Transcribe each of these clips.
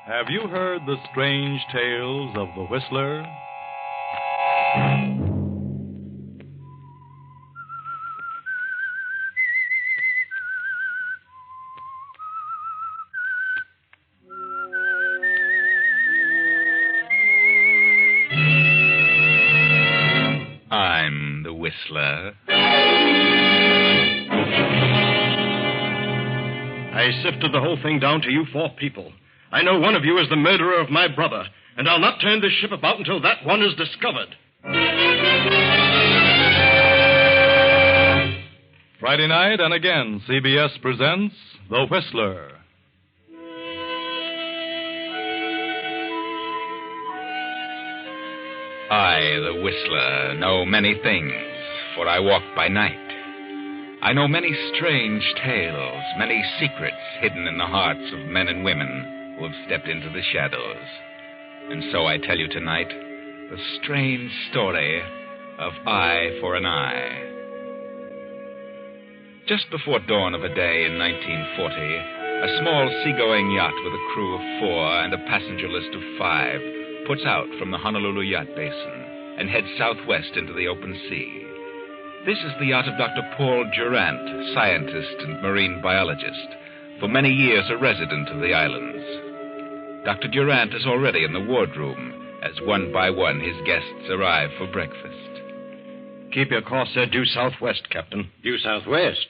Have you heard the strange tales of the Whistler? I'm the Whistler. I sifted the whole thing down to you 4 people. I know one of you is the murderer of my brother, and I'll not turn this ship about until that one is discovered. Friday night, and again, CBS presents The Whistler. I, the Whistler, know many things, for I walk by night. I know many strange tales, many secrets hidden in the hearts of men and women who have stepped into the shadows. And so I tell you tonight the strange story of Eye for an Eye. Just before dawn of a day in 1940, a small seagoing yacht with a crew of 4 and a passenger list of 5 puts out from the Honolulu Yacht Basin and heads southwest into the open sea. This is the yacht of Dr. Paul Durant, scientist and marine biologist, for many years a resident of the islands. Dr. Durant is already in the wardroom as one by one his guests arrive for breakfast. Keep your course, sir, due southwest, Captain. Due southwest?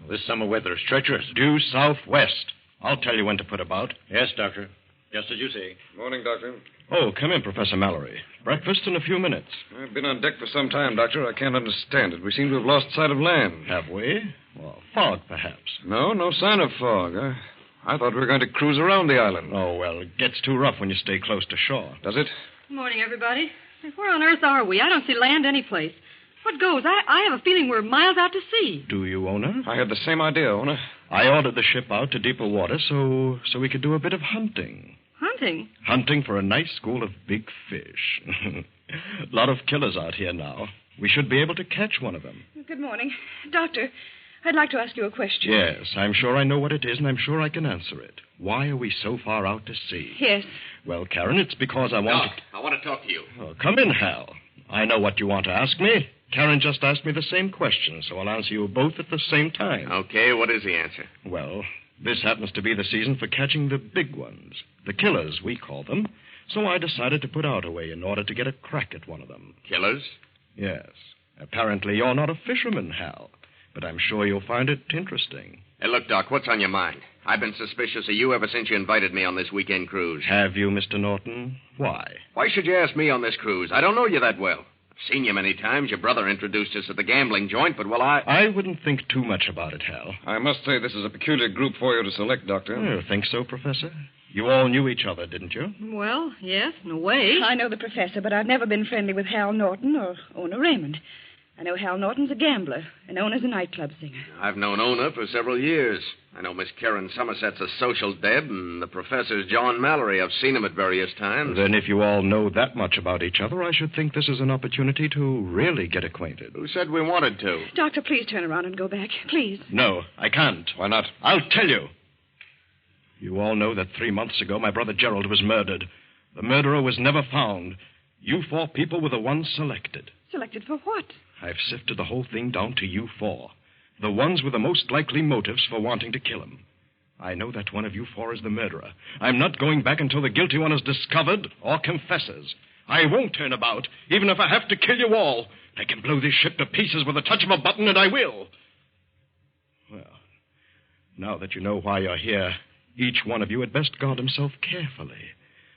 This summer weather is treacherous. Due southwest. I'll tell you when to put about. Yes, Doctor. Just as you say. Morning, Doctor. Oh, come in, Professor Mallory. Breakfast in a few minutes. I've been on deck for some time, Doctor. I can't understand it. We seem to have lost sight of land. Have we? Well, fog, perhaps. No sign of fog. I thought we were going to cruise around the island. Oh, well, it gets too rough when you stay close to shore. Does it? Good morning, everybody. Where on earth are we? I don't see land anyplace. What goes? I have a feeling we're miles out to sea. Do you, Ona? I had the same idea, Ona. I ordered the ship out to deeper water so we could do a bit of hunting. Hunting? Hunting for a nice school of big fish. A lot of killers out here now. We should be able to catch one of them. Good morning. Doctor, I'd like to ask you a question. Yes, I'm sure I know what it is, and I'm sure I can answer it. Why are we so far out to sea? Yes. Well, Karen, it's because I want Doc, I want to talk to you. Oh, come in, Hal. I know what you want to ask me. Karen just asked me the same question, so I'll answer you both at the same time. Okay, what is the answer? Well, this happens to be the season for catching the big ones. The killers, we call them. So I decided to put out a way in order to get a crack at one of them. Killers? Yes. Apparently you're not a fisherman, Hal. But I'm sure you'll find it interesting. Hey, look, Doc, what's on your mind? I've been suspicious of you ever since you invited me on this weekend cruise. Have you, Mr. Norton? Why? Why should you ask me on this cruise? I don't know you that well. I've seen you many times. Your brother introduced us at the gambling joint, but, well, I wouldn't think too much about it, Hal. I must say this is a peculiar group for you to select, Doctor. You think so, Professor? You all knew each other, didn't you? Well, yes, in a way. I know the professor, but I've never been friendly with Hal Norton or Ona Raymond. I know Hal Norton's a gambler, and Ona's a nightclub singer. I've known Ona for several years. I know Miss Karen Somerset's a social deb, and the professor's John Mallory. I've seen him at various times. Then if you all know that much about each other, I should think this is an opportunity to really get acquainted. Who said we wanted to? Doctor, please turn around and go back. Please. No, I can't. Why not? I'll tell you. You all know that 3 months ago my brother Gerald was murdered. The murderer was never found. You 4 people were the ones selected. Selected for what? I've sifted the whole thing down to you 4. The ones with the most likely motives for wanting to kill him. I know that one of you 4 is the murderer. I'm not going back until the guilty one is discovered or confesses. I won't turn about, even if I have to kill you all. I can blow this ship to pieces with a touch of a button, and I will. Well, now that you know why you're here, each one of you had best guard himself carefully.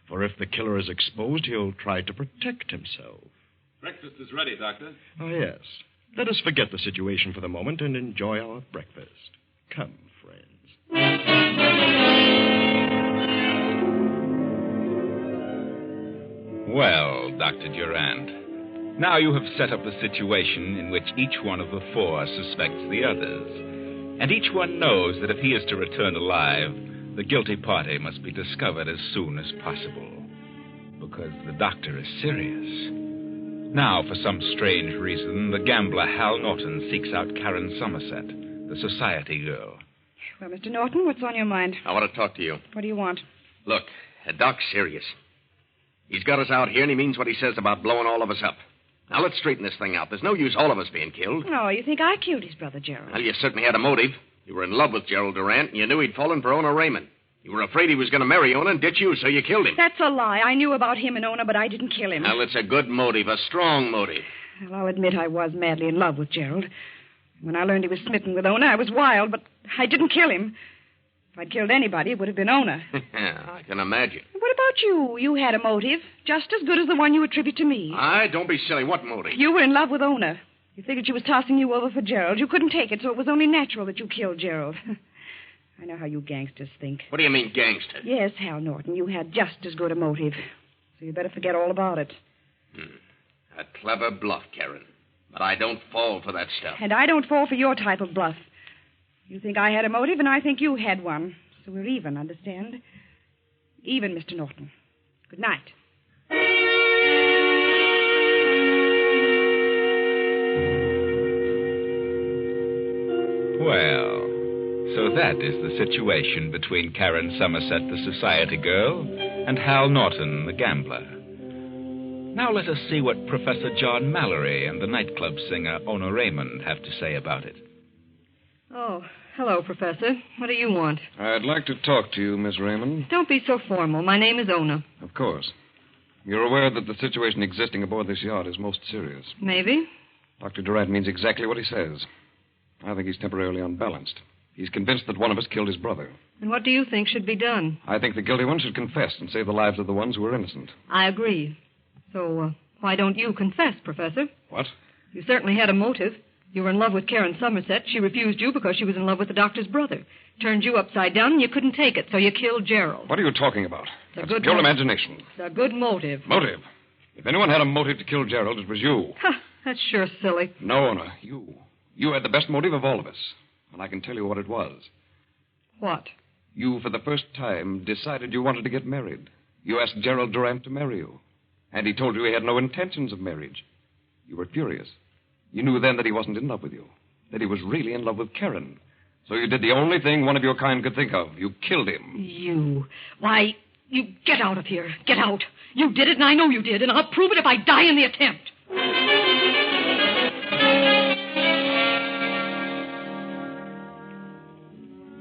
For if the killer is exposed, he'll try to protect himself. Breakfast is ready, Doctor. Oh, yes. Let us forget the situation for the moment and enjoy our breakfast. Come, friends. Well, Dr. Durant, now you have set up the situation in which each one of the 4 suspects the others. And each one knows that if he is to return alive, the guilty party must be discovered as soon as possible. Because the doctor is serious. Now, for some strange reason, the gambler Hal Norton seeks out Karen Somerset, the society girl. Well, Mr. Norton, what's on your mind? I want to talk to you. What do you want? Look, Doc's serious. He's got us out here, and he means what he says about blowing all of us up. Now, let's straighten this thing out. There's no use all of us being killed. No, you think I killed his brother, Gerald? Well, you certainly had a motive. You were in love with Gerald Durant, and you knew he'd fallen for Ona Raymond. You were afraid he was going to marry Ona and ditch you, so you killed him. That's a lie. I knew about him and Ona, but I didn't kill him. Well, it's a good motive, a strong motive. Well, I'll admit I was madly in love with Gerald. When I learned he was smitten with Ona, I was wild, but I didn't kill him. If I'd killed anybody, it would have been Ona. I can imagine. What about you? You had a motive, just as good as the one you attribute to me. Don't be silly. What motive? You were in love with Ona. You figured she was tossing you over for Gerald. You couldn't take it, so it was only natural that you killed Gerald. I know how you gangsters think. What do you mean, gangster? Yes, Hal Norton, you had just as good a motive. So you better forget all about it. A clever bluff, Karen. But I don't fall for that stuff. And I don't fall for your type of bluff. You think I had a motive, and I think you had one. So we're even, understand? Even, Mr. Norton. Good night. Well, so that is the situation between Karen Somerset, the society girl, and Hal Norton, the gambler. Now let us see what Professor John Mallory and the nightclub singer Ona Raymond have to say about it. Oh, hello, Professor. What do you want? I'd like to talk to you, Miss Raymond. Don't be so formal. My name is Ona. Of course. You're aware that the situation existing aboard this yacht is most serious. Maybe. Dr. Durant means exactly what he says. I think he's temporarily unbalanced. He's convinced that one of us killed his brother. And what do you think should be done? I think the guilty one should confess and save the lives of the ones who are innocent. I agree. So, why don't you confess, Professor? What? You certainly had a motive. You were in love with Karen Somerset. She refused you because she was in love with the doctor's brother. Turned you upside down and you couldn't take it, so you killed Gerald. What are you talking about? It's a That's good pure motive. imagination. It's a good motive. Motive? If anyone had a motive to kill Gerald, it was you. That's sure silly. No, Ona, you. You had the best motive of all of us. And I can tell you what it was. What? You, for the first time, decided you wanted to get married. You asked Gerald Durant to marry you. And he told you he had no intentions of marriage. You were furious. You knew then that he wasn't in love with you. That he was really in love with Karen. So you did the only thing one of your kind could think of. You killed him. You. Why, you get out of here. Get out. You did it, and I know you did, and I'll prove it if I die in the attempt.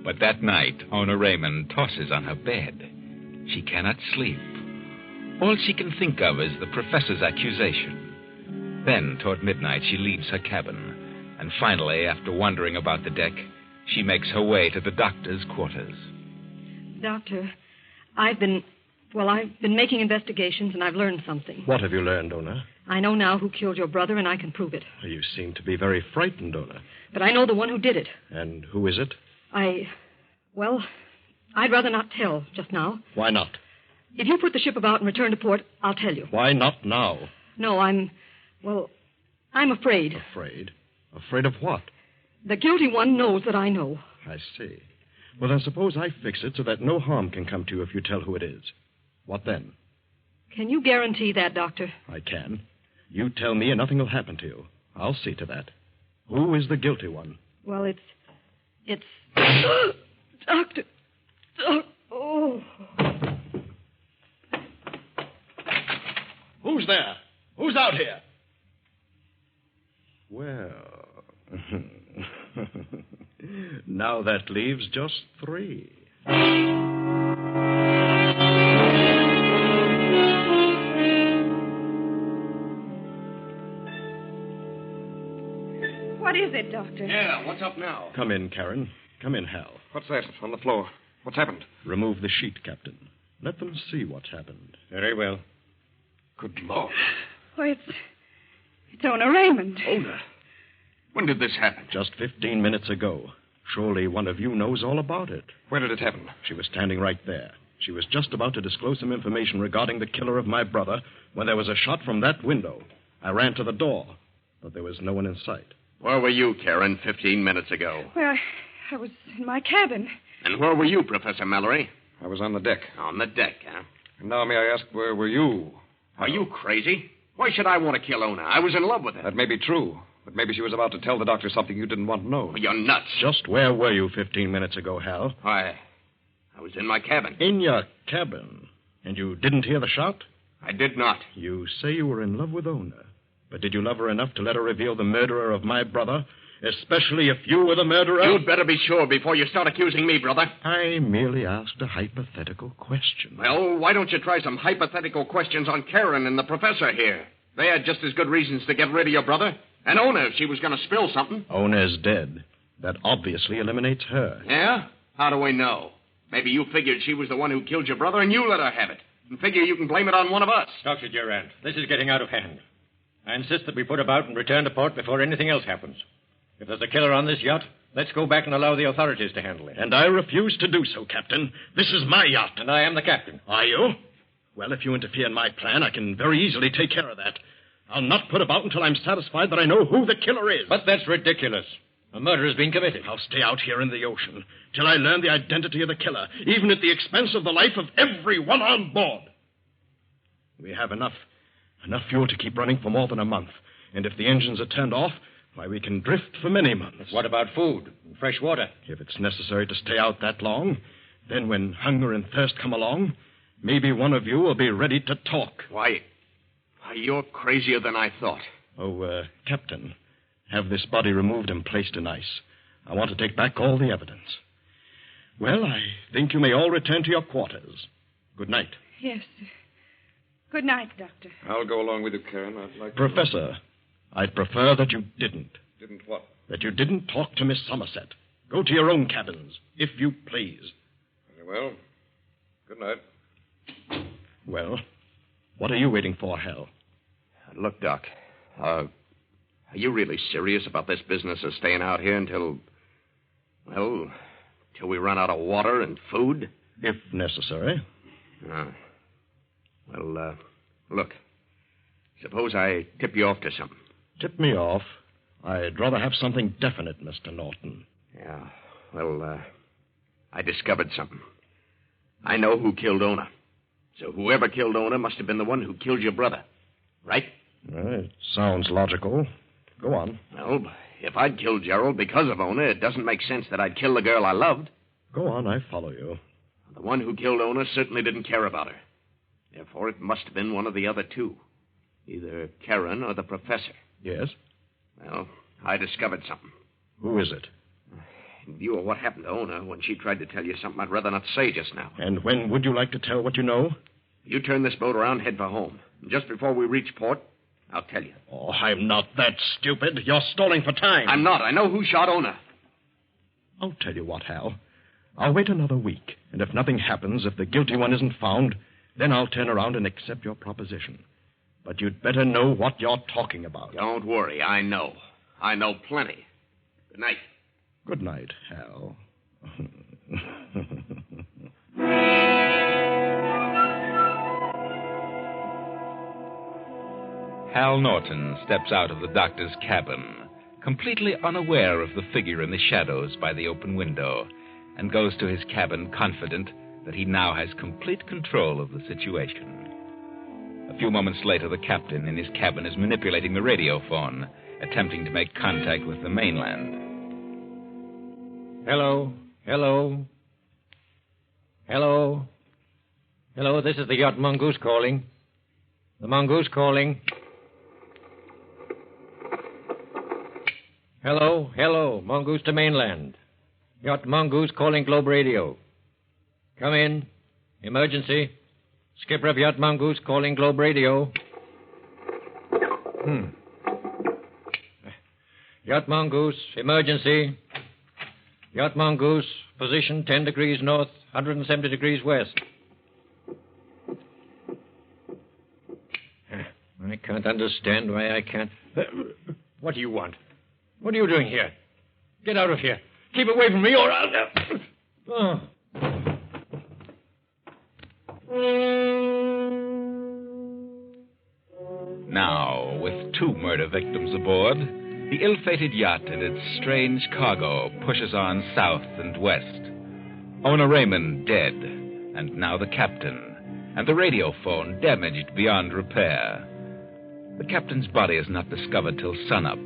But that night, Ona Raymond tosses on her bed. She cannot sleep. All she can think of is the professor's accusation. Then, toward midnight, she leaves her cabin. And finally, after wandering about the deck, she makes her way to the doctor's quarters. Doctor, I've been making investigations, and I've learned something. What have you learned, Ona? I know now who killed your brother, and I can prove it. You seem to be very frightened, Ona. But I know the one who did it. And who is it? I'd rather not tell just now. Why not? If you put the ship about and return to port, I'll tell you. Why not now? No, I'm afraid. Afraid? Afraid of what? The guilty one knows that I know. I see. Well, then suppose I fix it so that no harm can come to you if you tell who it is. What then? Can you guarantee that, Doctor? I can. You tell me and nothing will happen to you. I'll see to that. Who is the guilty one? Well, it's... Doctor... Oh... Who's there? Who's out here? Well... now that leaves just 3. What is it, Doctor? Yeah, what's up now? Come in, Karen. Come in, Hal. What's that on the floor? What's happened? Remove the sheet, Captain. Let them see what's happened. Very well. Good Lord. Why, it's Ona Raymond. Ona? When did this happen? Just 15 minutes ago. Surely one of you knows all about it. Where did it happen? She was standing right there. She was just about to disclose some information regarding the killer of my brother when there was a shot from that window. I ran to the door, but there was no one in sight. Where were you, Karen, 15 minutes ago? Well, I was in my cabin. And where were you, Professor Mallory? I was on the deck. On the deck, huh? And now may I ask, where were you? Are you crazy? Why should I want to kill Ona? I was in love with her. That may be true, but maybe she was about to tell the doctor something you didn't want to know. Well, you're nuts. Just where were you 15 minutes ago, Hal? I was in my cabin. In your cabin? And you didn't hear the shot? I did not. You say you were in love with Ona. But did you love her enough to let her reveal the murderer of my brother? Especially if you were the murderer? You'd better be sure before you start accusing me, brother. I merely asked a hypothetical question. Well, why don't you try some hypothetical questions on Karen and the professor here? They had just as good reasons to get rid of your brother. And Ona, if she was going to spill something. Ona's dead. That obviously eliminates her. Yeah? How do we know? Maybe you figured she was the one who killed your brother and you let her have it. And figure you can blame it on one of us. Dr. Durant, this is getting out of hand. I insist that we put about and return to port before anything else happens. If there's a killer on this yacht, let's go back and allow the authorities to handle it. And I refuse to do so, Captain. This is my yacht. And I am the captain. Are you? Well, if you interfere in my plan, I can very easily take care of that. I'll not put about until I'm satisfied that I know who the killer is. But that's ridiculous. A murder has been committed. I'll stay out here in the ocean till I learn the identity of the killer, even at the expense of the life of everyone on board. We have enough fuel to keep running for more than a month. And if the engines are turned off, why, we can drift for many months. What about food and fresh water? If it's necessary to stay out that long, then when hunger and thirst come along, maybe one of you will be ready to talk. Why, you're crazier than I thought. Oh, Captain, have this body removed and placed in ice. I want to take back all the evidence. Well, I think you may all return to your quarters. Good night. Yes. Good night, Doctor. I'll go along with you, Karen. I'd like Professor, I'd prefer that you didn't. Didn't what? That you didn't talk to Miss Somerset. Go to your own cabins, if you please. Very well. Good night. Well, what are you waiting for, Hal? Look, Doc, are you really serious about this business of staying out here until we run out of water and food? If necessary. Look, suppose I tip you off to something. Tip me off? I'd rather have something definite, Mr. Norton. Yeah, I discovered something. I know who killed Ona. So whoever killed Ona must have been the one who killed your brother, right? It sounds logical. Go on. Well, if I'd killed Gerald because of Ona, it doesn't make sense that I'd kill the girl I loved. Go on, I follow you. The one who killed Ona certainly didn't care about her. Therefore, it must have been one of the other two. Either Karen or the professor. Yes? Well, I discovered something. Who is it? In view of what happened to Ona when she tried to tell you something I'd rather not say just now. And when would you like to tell what you know? You turn this boat around, head for home. And just before we reach port, I'll tell you. Oh, I'm not that stupid. You're stalling for time. I'm not. I know who shot Ona. I'll tell you what, Hal. I'll wait another week, and if nothing happens, if the guilty one isn't found, then I'll turn around and accept your proposition. But you'd better know what you're talking about. Don't worry, I know. I know plenty. Good night. Good night, Hal. Hal Norton steps out of the doctor's cabin, completely unaware of the figure in the shadows by the open window, and goes to his cabin confident that he now has complete control of the situation. A few moments later, the captain in his cabin is manipulating the radio phone, attempting to make contact with the mainland. Hello? Hello? Hello? Hello, this is the yacht Mongoose calling. The Mongoose calling. Hello? Hello, Mongoose to mainland. Yacht Mongoose calling Globe Radio. Come in. Emergency. Skipper of Yacht Mongoose calling Globe Radio. Yacht Mongoose, emergency. Yacht Mongoose, position 10 degrees north, 170 degrees west. I can't understand why I can't... What do you want? What are you doing here? Get out of here. Keep away from me or I'll... Oh. Now, with 2 murder victims aboard, the ill-fated yacht and its strange cargo pushes on south and west. Ona Raymond dead, and now the captain, and the radio phone damaged beyond repair. The captain's body is not discovered till sunup,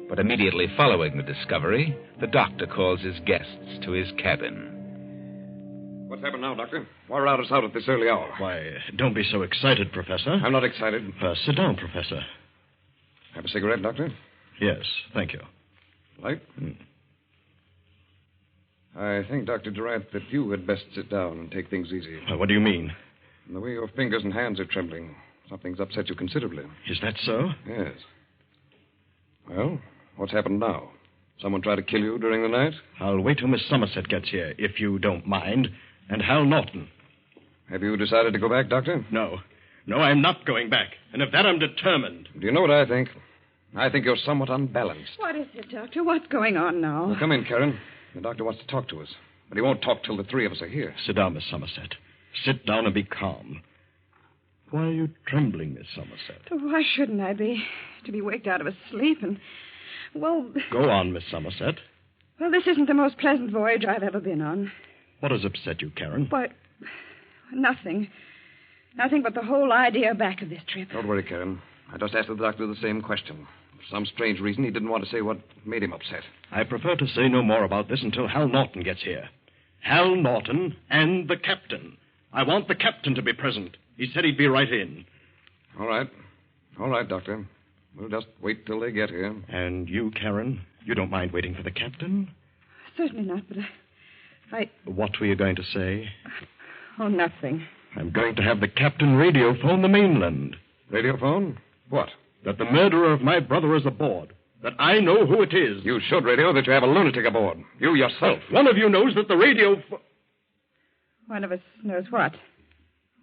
but immediately following the discovery, the doctor calls his guests to his cabin. What's happened now, Doctor? Why rout us out at this early hour? Why, don't be so excited, Professor. I'm not excited. Sit down, Professor. Have a cigarette, Doctor? Yes, thank you. Light? I think, Dr. Durant, that you had best sit down and take things easy. What do you mean? From the way your fingers and hands are trembling, something's upset you considerably. Is that so? Yes. Well, what's happened now? Someone try to kill you during the night? I'll wait till Miss Somerset gets here, if you don't mind. And Hal Norton. Have you decided to go back, Doctor? No. No, I'm not going back. And of that, I'm determined. Do you know what I think? I think you're somewhat unbalanced. What is it, Doctor? What's going on now? Well, come in, Karen. The doctor wants to talk to us. But he won't talk till the three of us are here. Sit down, Miss Somerset. Sit down and be calm. Why are you trembling, Miss Somerset? Oh, why shouldn't I be? To be waked out of a sleep and... Well... Go on, Miss Somerset. Well, this isn't the most pleasant voyage I've ever been on. What has upset you, Karen? Why, nothing. Nothing but the whole idea back of this trip. Don't worry, Karen. I just asked the doctor the same question. For some strange reason, he didn't want to say what made him upset. I prefer to say no more about this until Hal Norton gets here. Hal Norton and the captain. I want the captain to be present. He said he'd be right in. All right. All right, Doctor. We'll just wait till they get here. And you, Karen, you don't mind waiting for the captain? Certainly not, but I... What were you going to say? Oh, nothing. I'm going to have the captain radio phone the mainland. Radio phone? What? That the murderer of my brother is aboard. That I know who it is. You should radio that you have a lunatic aboard. You yourself. One of you knows that the radio... One of us knows what?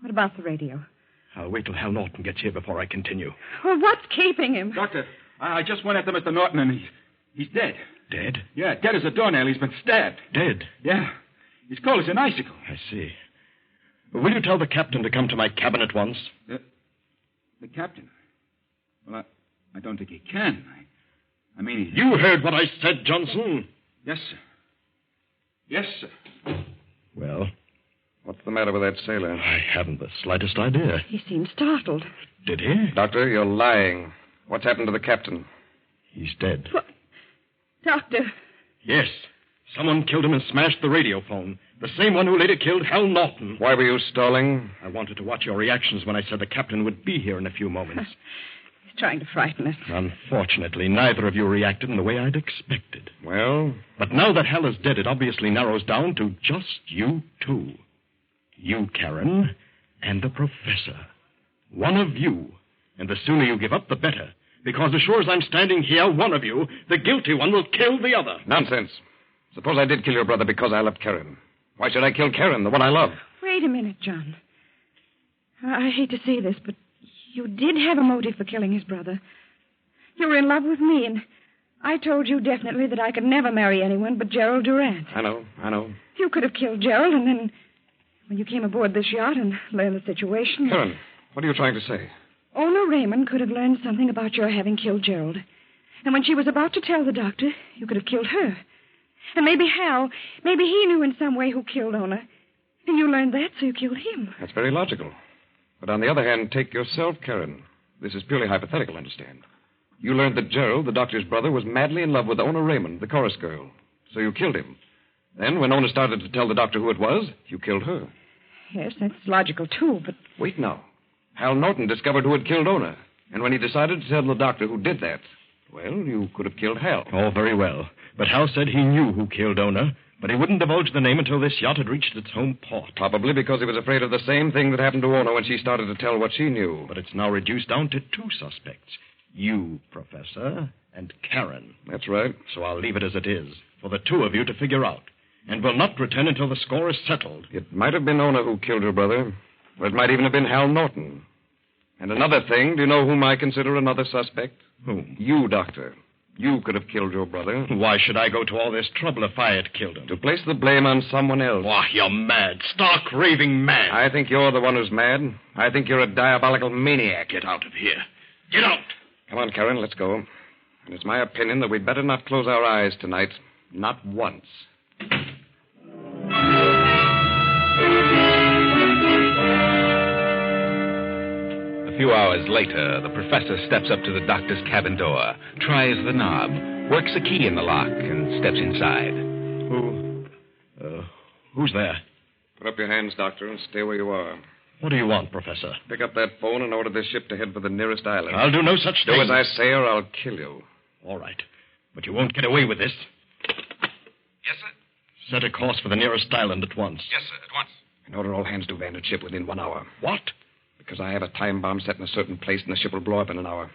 What about the radio? I'll wait till Hal Norton gets here before I continue. Well, what's keeping him? Doctor, I just went after Mr. Norton, and he's dead. Dead? Yeah, dead as a doornail. He's been stabbed. Dead? Yeah. He's cold as an icicle. I see. Will you tell the captain to come to my cabin at once? The captain? Well, I don't think he can. I mean... You heard what I said, Johnson. Yes, sir. Yes, sir. Well? What's the matter with that sailor? I haven't the slightest idea. He seemed startled. Did he? Doctor, you're lying. What's happened to the captain? He's dead. What? Doctor. Yes. Someone killed him and smashed the radio phone. The same one who later killed Hal Norton. Why were you stalling? I wanted to watch your reactions when I said the captain would be here in a few moments. He's trying to frighten us. Unfortunately, neither of you reacted in the way I'd expected. Well? But now that Hal is dead, it obviously narrows down to just you two. You, Karen, and the professor. One of you. And the sooner you give up, the better. Because as sure as I'm standing here, one of you, the guilty one, will kill the other. Nonsense. Suppose I did kill your brother because I loved Karen. Why should I kill Karen, the one I love? Wait a minute, John. I hate to say this, but you did have a motive for killing his brother. You were in love with me, and I told you definitely that I could never marry anyone but Gerald Durant. I know. You could have killed Gerald, and then when you came aboard this yacht and learned the situation... Karen, what are you trying to say? Ona Raymond could have learned something about your having killed Gerald. And when she was about to tell the doctor, you could have killed her. And maybe Hal, maybe he knew in some way who killed Ona. And you learned that, so you killed him. That's very logical. But on the other hand, take yourself, Karen. This is purely hypothetical, understand. You learned that Gerald, the doctor's brother, was madly in love with Ona Raymond, the chorus girl. So you killed him. Then, when Ona started to tell the doctor who it was, you killed her. Yes, that's logical, too, but... Wait now. Hal Norton discovered who had killed Ona. And when he decided to tell the doctor who did that, well, you could have killed Hal. Oh, very well. But Hal said he knew who killed Ona, but he wouldn't divulge the name until this yacht had reached its home port. Probably because he was afraid of the same thing that happened to Ona when she started to tell what she knew. But it's now reduced down to two suspects. You, Professor, and Karen. That's right. So I'll leave it as it is, for the two of you to figure out. And will not return until the score is settled. It might have been Ona who killed her brother, or it might even have been Hal Norton. And another thing, do you know whom I consider another suspect? Whom? You, Doctor. You could have killed your brother. Why should I go to all this trouble if I had killed him? To place the blame on someone else. Why, you're mad. Stark, raving mad. I think you're the one who's mad. I think you're a diabolical maniac. Get out of here. Get out. Come on, Karen, let's go. And it's my opinion that we'd better not close our eyes tonight. Not once. A few hours later, the professor steps up to the doctor's cabin door, tries the knob, works a key in the lock, and steps inside. Who's there? Put up your hands, Doctor, and stay where you are. What do you want, Professor? Pick up that phone and order this ship to head for the nearest island. I'll do no such thing. Do as I say, or I'll kill you. All right. But you won't get away with this. Yes, sir? Set a course for the nearest island at once. Yes, sir, at once. And order all hands to abandon ship within 1 hour. What? Because I have a time bomb set in a certain place, and the ship will blow up in an hour.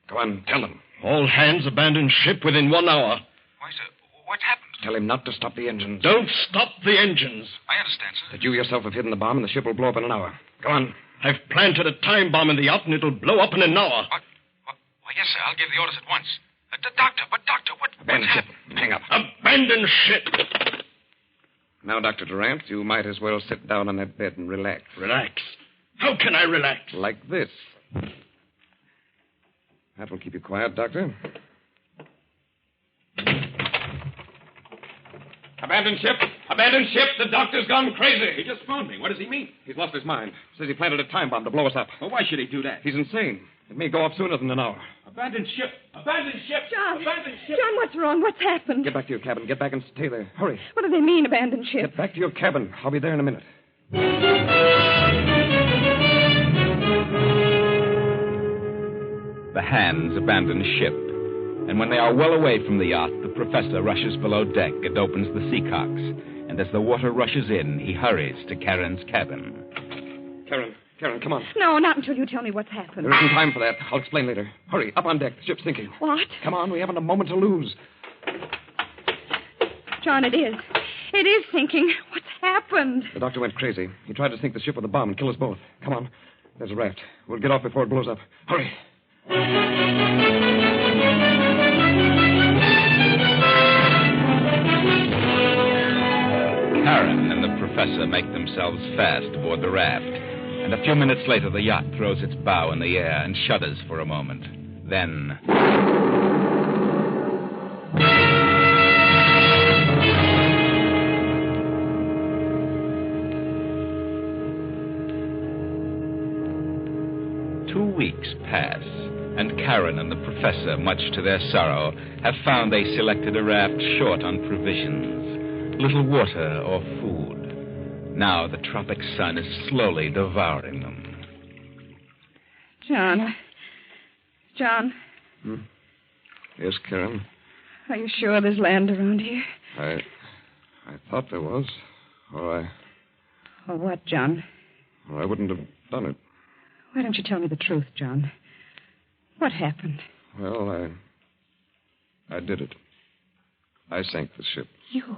Go on, tell them. All hands abandon ship within 1 hour. Why, sir, what's happened? Tell him not to stop the engines. Don't stop the engines. I understand, sir. That you yourself have hidden the bomb, and the ship will blow up in an hour. Go on. I've planted a time bomb in the yacht, and it'll blow up in an hour. What? Why, yes, sir, I'll give the orders at once. Doctor, what's Abandon ship. happened? Hang up. Abandon ship. Now, Dr. Durant, you might as well sit down on that bed and relax. Relax. How can I relax? Like this. That will keep you quiet, Doctor. Abandon ship! Abandon ship! The doctor's gone crazy! He just phoned me. What does he mean? He's lost his mind. Says he planted a time bomb to blow us up. Well, why should he do that? He's insane. It may go off sooner than an hour. Abandon ship! Abandon ship! John. Abandon ship! John, what's wrong? What's happened? Get back to your cabin. Get back and stay there. Hurry. What do they mean, abandon ship? Get back to your cabin. I'll be there in a minute. The hands abandon ship, and when they are well away from the yacht, the professor rushes below deck and opens the seacocks. And as the water rushes in, he hurries to Karen's cabin. Karen, come on. No, not until you tell me what's happened. There isn't time for that. I'll explain later. Hurry, up on deck. The ship's sinking. What? Come on, we haven't a moment to lose. John, it is. It is sinking. What's happened? The doctor went crazy. He tried to sink the ship with a bomb and kill us both. Come on. There's a raft. We'll get off before it blows up. Hurry. Karen and the professor make themselves fast aboard the raft, and a few minutes later the yacht throws its bow in the air and shudders for a moment. Then... Weeks pass, and Karen and the professor, much to their sorrow, have found they selected a raft short on provisions, little water or food. Now the tropic sun is slowly devouring them. John. Yes, Karen. Are you sure there's land around here? I thought there was. Or what, John? I wouldn't have done it. Why don't you tell me the truth, John? What happened? Well, I did it. I sank the ship. You?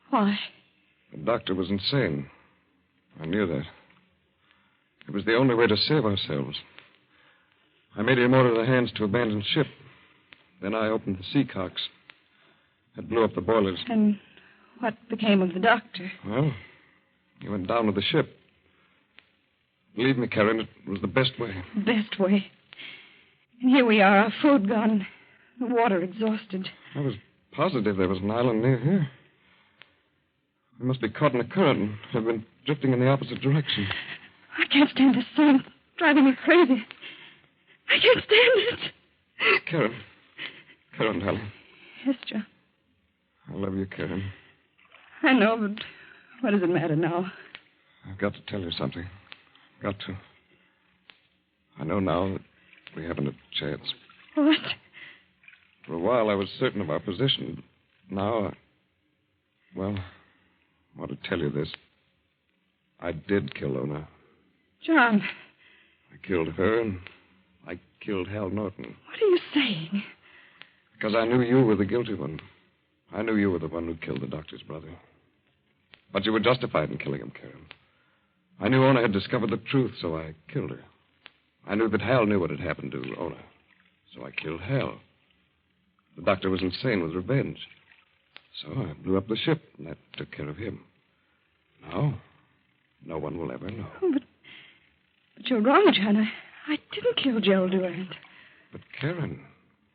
Why? The doctor was insane. I knew that. It was the only way to save ourselves. I made him order the hands to abandon ship. Then I opened the seacocks. It blew up the boilers. And what became of the doctor? Well, he went down with the ship. Believe me, Karen, it was the best way. Best way. And here we are, our food gone, the water exhausted. I was positive there was an island near here. We must be caught in a current and have been drifting in the opposite direction. I can't stand this sun. It's driving me crazy. I can't stand it. Karen, darling. Yes, John. I love you, Karen. I know, but what does it matter now? I've got to tell you something. Got to. I know now that we haven't a chance. What? For a while, I was certain of our position. Now, well, I want to tell you this. I did kill Ona. John. I killed her, and I killed Hal Norton. What are you saying? Because I knew you were the guilty one. I knew you were the one who killed the doctor's brother. But you were justified in killing him, Karen. I knew Ona had discovered the truth, so I killed her. I knew that Hal knew what had happened to Ona, so I killed Hal. The doctor was insane with revenge. So I blew up the ship, and that took care of him. Now, no one will ever know. Oh, but you're wrong, John. I didn't kill Gerald Durant. But Karen,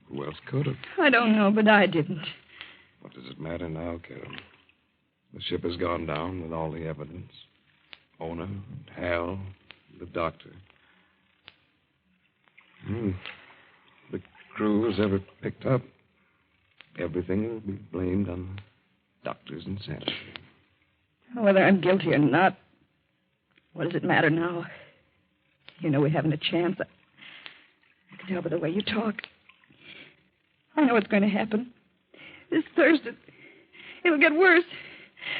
who else could have? I don't know, but I didn't. What does it matter now, Karen? The ship has gone down with all the evidence. Ona, and Hal, the doctor. The crew is ever picked up. Everything will be blamed on the doctor's insanity. Whether I'm guilty or not, what does it matter now? You know we haven't a chance. I can tell by the way you talk. I know what's going to happen. This Thursday, it'll get worse.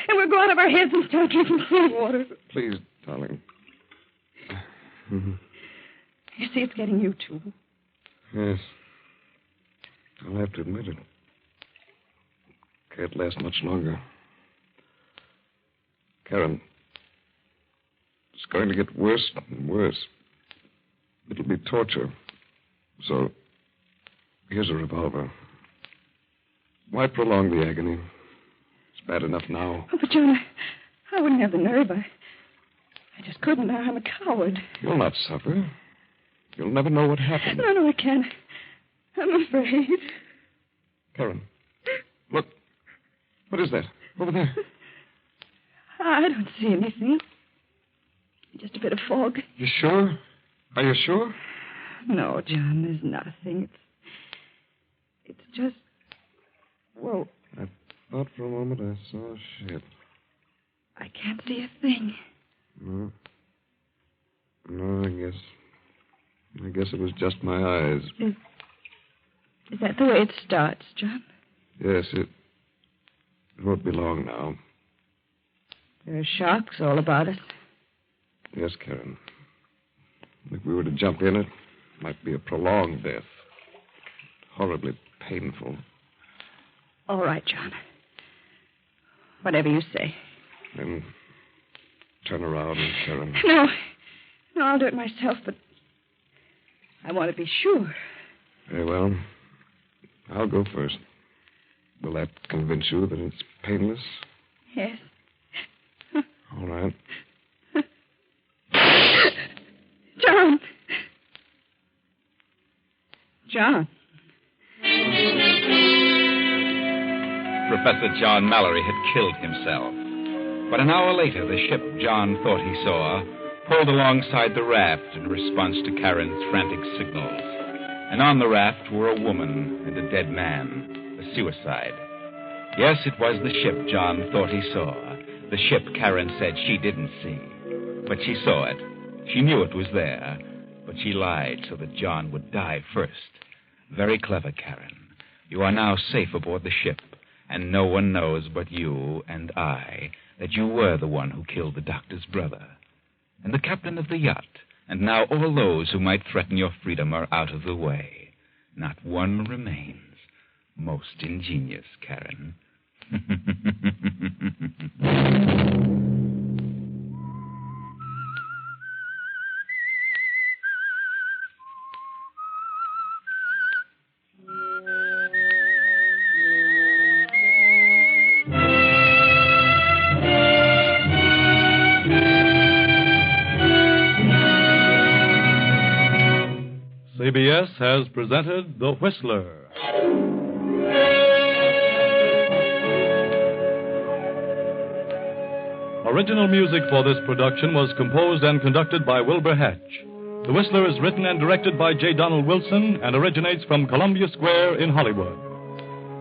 And we'll go out of our heads and start drinking salt water. Please, darling. You see, it's getting you, too. Yes. I'll have to admit it. Can't last much longer. Karen, it's going to get worse and worse. It'll be torture. So, here's a revolver. Why prolong the agony? It's bad enough now. Oh, but, John, I wouldn't have the nerve. I just couldn't. I'm a coward. You'll not suffer. You'll never know what happened. No, I can't. I'm afraid. Karen, look. What is that? Over there. I don't see anything. Just a bit of fog. You sure? Are you sure? No, John, there's nothing. It's just... Well... I thought for a moment I saw a ship. I can't see a thing. No. No, I guess it was just my eyes. Is that the way it starts, John? Yes, it won't be long now. There are sharks all about us. Yes, Karen. If we were to jump in, it might be a prolonged death. Horribly painful. All right, John. Whatever you say. Then turn around, Karen. No, I'll do it myself, but I want to be sure. Very well. I'll go first. Will that convince you that it's painless? Yes. All right. John. Professor John Mallory had killed himself. But an hour later, the ship John thought he saw pulled alongside the raft in response to Karen's frantic signals. And on the raft were a woman and a dead man, a suicide. Yes, it was the ship John thought he saw, the ship Karen said she didn't see. But she saw it. She knew it was there, but she lied so that John would die first. Very clever, Karen. You are now safe aboard the ship, and no one knows but you and I that you were the one who killed the doctor's brother. And the captain of the yacht, and now all those who might threaten your freedom are out of the way. Not one remains. Most ingenious, Karen. CBS has presented The Whistler. Original music for this production was composed and conducted by Wilbur Hatch. The Whistler is written and directed by J. Donald Wilson and originates from Columbia Square in Hollywood.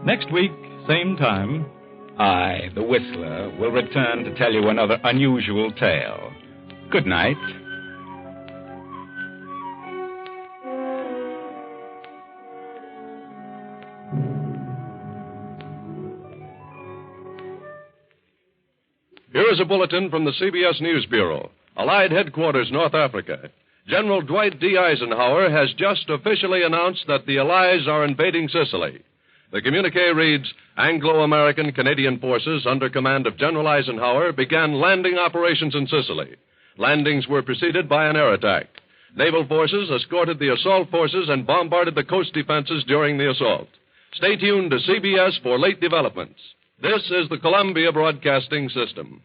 Next week, same time, I, the Whistler, will return to tell you another unusual tale. Good night. Here is a bulletin from the CBS News Bureau, Allied Headquarters, North Africa. General Dwight D. Eisenhower has just officially announced that the Allies are invading Sicily. The communique reads, Anglo-American Canadian forces under command of General Eisenhower began landing operations in Sicily. Landings were preceded by an air attack. Naval forces escorted the assault forces and bombarded the coast defenses during the assault. Stay tuned to CBS for late developments. This is the Columbia Broadcasting System.